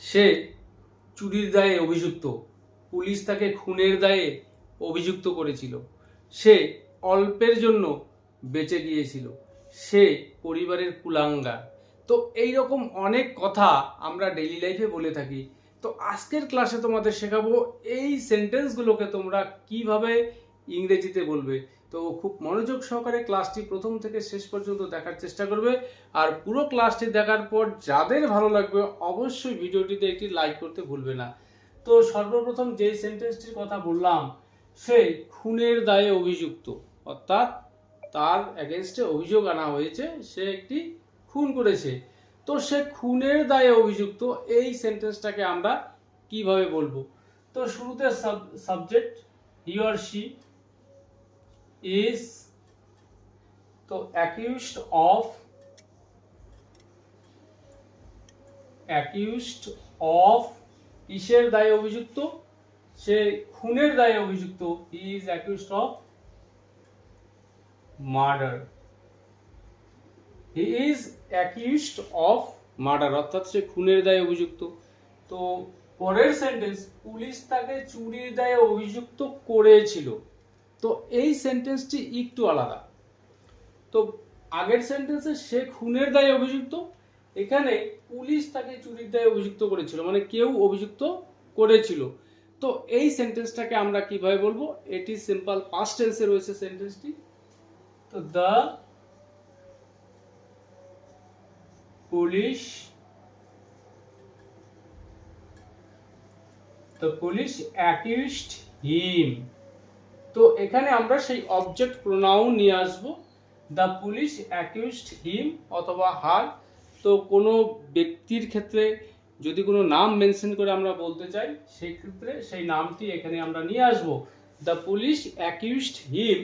সে চুরির দায়ে অভিযুক্ত, পুলিশ তাকে খুনের দায়ে অভিযুক্ত করেছিল, সে অল্পের জন্য বেঁচে গিয়েছিল, সে পরিবারের কুলাঙ্গার। তো এই রকম অনেক কথা আমরা ডেইলি লাইফে বলে থাকি। তো আজকের ক্লাসে তোমাদের শেখাবো এই সেন্টেন্সগুলোকে তোমরা কিভাবে ইংরেজিতে বলবে। তো খুব মনোযোগ সহকারে ক্লাসটি প্রথম থেকে শেষ পর্যন্ত দেখার চেষ্টা করবে। আর পুরো ক্লাসটি দেখার পর যাদের ভালো লাগবে অবশ্যই ভিডিওটিতে একটি লাইক করতে ভুলবে না। তো সর্বপ্রথম যেই সেন্টেন্সটির কথা বললাম, সে খুনের দায়ে অভিযুক্ত, অর্থাৎ তার এগেনস্টে অভিযোগ আনা হয়েছে, সে একটি খুন করেছে। তো সে খুনের দায়ে অভিযুক্ত, এই সেন্টেন্সটাকে আমরা কিভাবে বলবো? তো শুরুতে subject he or she is, তো অ্যাকিউজড অফ কিসের দায়ে অভিযুক্ত? সে খুনের দায়ে অভিযুক্ত। He is accused of murder. He is accused of murder, অর্থাৎ সে খুনের দায়ে অভিযুক্ত। তো পরের সেন্টেন্স, পুলিশ তাকে চুরির দায়ে অভিযুক্ত করেছিল। তো এই সেন্টেন্সটি একটু আলাদা। তো আগের সেন্টেন্সে সে খুনের দায়ে অভিযুক্ত, এখানে পুলিশ তাকে চুরির দায়ে অভিযুক্ত করেছিল, মানে কেউ অভিযুক্ত করেছিল। তো এই সেন্টেন্সটাকে আমরা কিভাবে বলবো? এটি সিম্পল পাস্ট টেন্সে রয়েছে সেন্টেন্সটি। তো দ্য পুলিশ অ্যাকিউজড হিম। তো এখানে আমরা সেই অবজেক্ট প্রোনাউন নিয়ে আসবো, দ্য পুলিশ অ্যাকিউজড হিম অথবা হার। তো কোনো ব্যক্তির ক্ষেত্রে যদি কোনো নাম মেনশন করে আমরা বলতে চাই, সেই ক্ষেত্রে সেই নামটি এখানে আমরা নিয়ে আসবো। The police accused him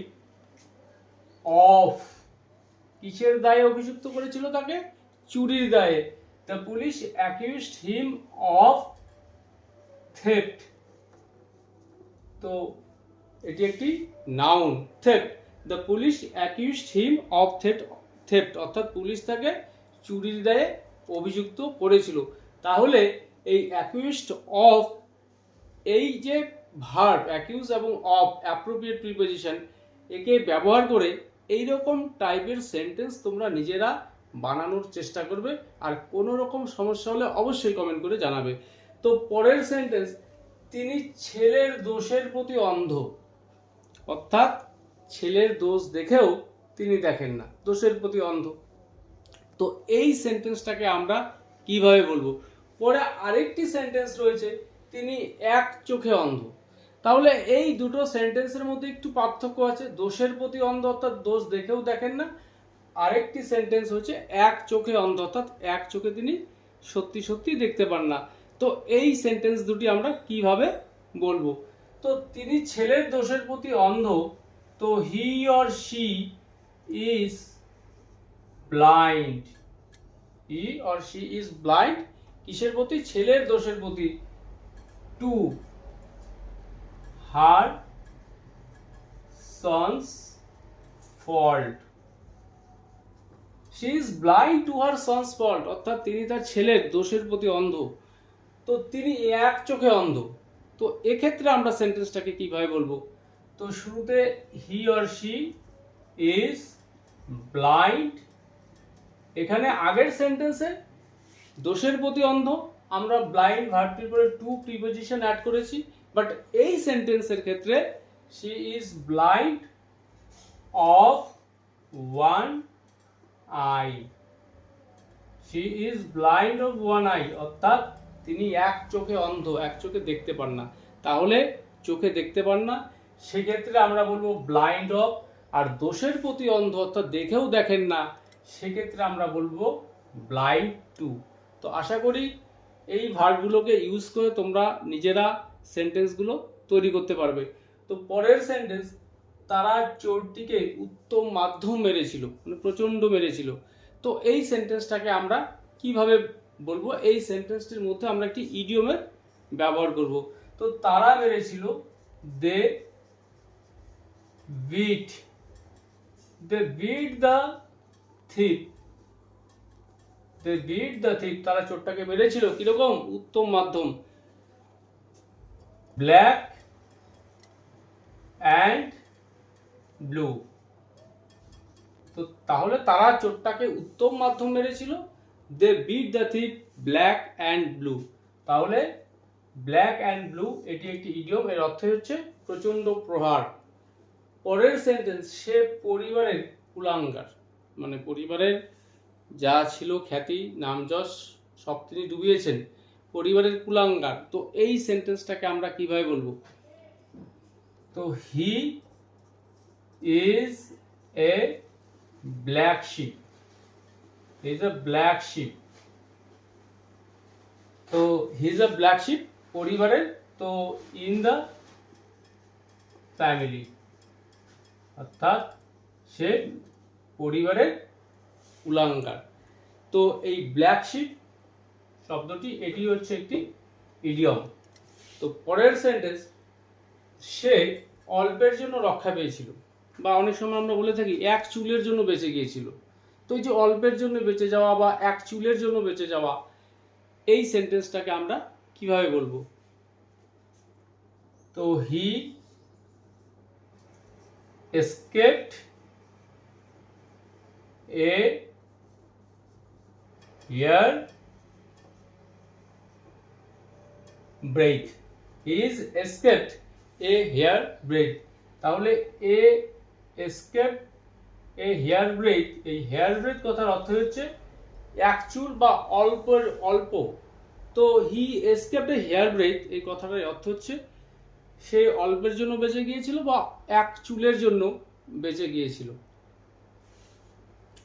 of, কিসের দায়ে অভিযুক্ত করেছিল তাকে? চুরির দায়ে। The police accused him of theft. তো এটি একটি noun, theft. The police accused him of theft, অর্থাৎ পুলিশ তাকে চুরির দায়ে অভিযুক্ত করেছিল। তাহলে এই অ্যাকিউজড অফ, এই যে ভার্ব অ্যাকিউজ এবং অফ অ্যাপ্রোপ্রিয়েট প্রিপোজিশন, একে ব্যবহার করে এই রকম টাইপের সেন্টেন্স তোমরা নিজেরা বানানোর চেষ্টা করবে। আর কোনো রকম সমস্যা হলে অবশ্যই কমেন্ট করে জানাবে। তো পরের সেন্টেন্স, তিনি ছেলের দোষের প্রতি অন্ধ, অর্থাৎ ছেলের দোষ দেখেও তিনি দেখেন না, দোষের প্রতি অন্ধ। তো এই সেন্টেন্সটাকে আমরা কিভাবে বলবো? পরে আরেকটি সেন্টেন্স রয়েছে, তিনি এক চোখে অন্ধ। তাহলে এই দুটো সেন্টেন্সের মধ্যে একটু পার্থক্য আছে। দোষের প্রতি অন্ধ অর্থাৎ দোষ দেখেও দেখেন না, আরেকটি সেন্টেন্স হচ্ছে এক চোখে অন্ধ, অর্থাৎ এক চোখে তিনি সত্যি সত্যি দেখতে পান না। তো এই সেন্টেন্স দুটি আমরা কিভাবে বলবো? তো তিনি ছেলের দোষের প্রতি অন্ধ, তো he or she is blind. He or she is blind, কিসের প্রতি? ছেলের দোষের প্রতি। To her son's fault. She is blind to her son's fault, অর্থাৎ তিনি তার ছেলের দোষের প্রতি অন্ধ। তো তিনি এক চোখে অন্ধ। তো এক্ষেত্রে আমরা সেন্টেন্সটাকে কিভাবে বলবো? তো শুরুতে he or she is blind, এখানে আগের সেন্টেন্সে দোষের প্রতি অন্ধ, আমরা ব্লাইন্ড ভার্বটির পরে টু প্রিপোজিশন অ্যাড করেছি। বাট এই সেন্টেন্সের ক্ষেত্রে she is blind of one I. She is blind of one I, অর্থাৎ তিনি এক চোখে অন্ধ, এক চোখে দেখতে পান না। তাহলে চোখে দেখতে পান না, সেক্ষেত্রে আমরা বলবো ব্লাইন্ড অফ। আর দোষের প্রতি অন্ধ অর্থাৎ দেখেও দেখেন না, সেক্ষেত্রে আমরা বলবো ব্লাইন্ড টু। তো আশা করি এই ভার্বগুলোকে ইউজ করে তোমরা নিজেরা সেন্টেন্সগুলো তৈরি করতে পারবে। তো পরের সেন্টেন্স, তারা চোরটিকে উত্তম মাধ্যম মেরেছিল, মানে প্রচণ্ড মেরেছিল। তো এই সেন্টেন্সটাকে আমরা কিভাবে বলবো? এই সেন্টেন্সটির মধ্যে আমরা একটি ইডিয়মের ব্যবহার করব। তো তারা মেরেছিল, they beat the thief. They beat the thief, তারা চোরটাকে মেরেছিল কিরকম, উত্তম মাধ্যম, ব্ল্যাক অ্যান্ড ব্লু। তো তাহলে তারা চোরটাকে উত্তম মাধ্যম মেরেছিল, they beat the thief black and blue. তাহলে ব্ল্যাক অ্যান্ড ব্লু এটি একটি ইডিয়ম, এর অর্থ হচ্ছে প্রচন্ড প্রহার। পরের সেন্টেন্স, সে পরিবারের কুলাঙ্গার, মানে পরিবারের যা ছিল খ্যাতি নামযশ সব তিনি ডুবিয়েছেন, পরিবারের কুলাঙ্গার। তো এই সেন্টেন্সটাকে আমরা কিভাবে বলবো? তো he is a black sheep, is a black sheep. তো he is a black sheep পরিবারের, তো ইন দ্য ফ্যামিলি, অর্থাৎ সে পরিবারের কুলাঙ্গার। তো এই ব্ল্যাক শিপ শব্দটি এটি হচ্ছে একটি ইডিয়ম। তো পরের সেন্টেন্স, সে অল্পের জন্য রক্ষা পেয়েছিল, বা অনেক সময় আমরা বলে থাকি এক চুলের জন্য বেঁচে গিয়েছিল। তো এই যে অল্পের জন্য বেঁচে যাওয়া বা এক চুলের জন্য বেঁচে যাওয়া, এই সেন্টেন্সটাকে আমরা কিভাবে বলবো? তো হি escaped a hair breadth, is escaped a hair breadth। তাহলে এ escaped a hair breadth, এই hair breadth কথার অর্থ হচ্ছে এক চুল বা অল্প। তো হি escaped a hair breadth এই কথাটার অর্থ হচ্ছে সে অল্পের জন্য বেঁচে গিয়েছিল বা এক চুলের জন্য বেঁচে গিয়েছিল।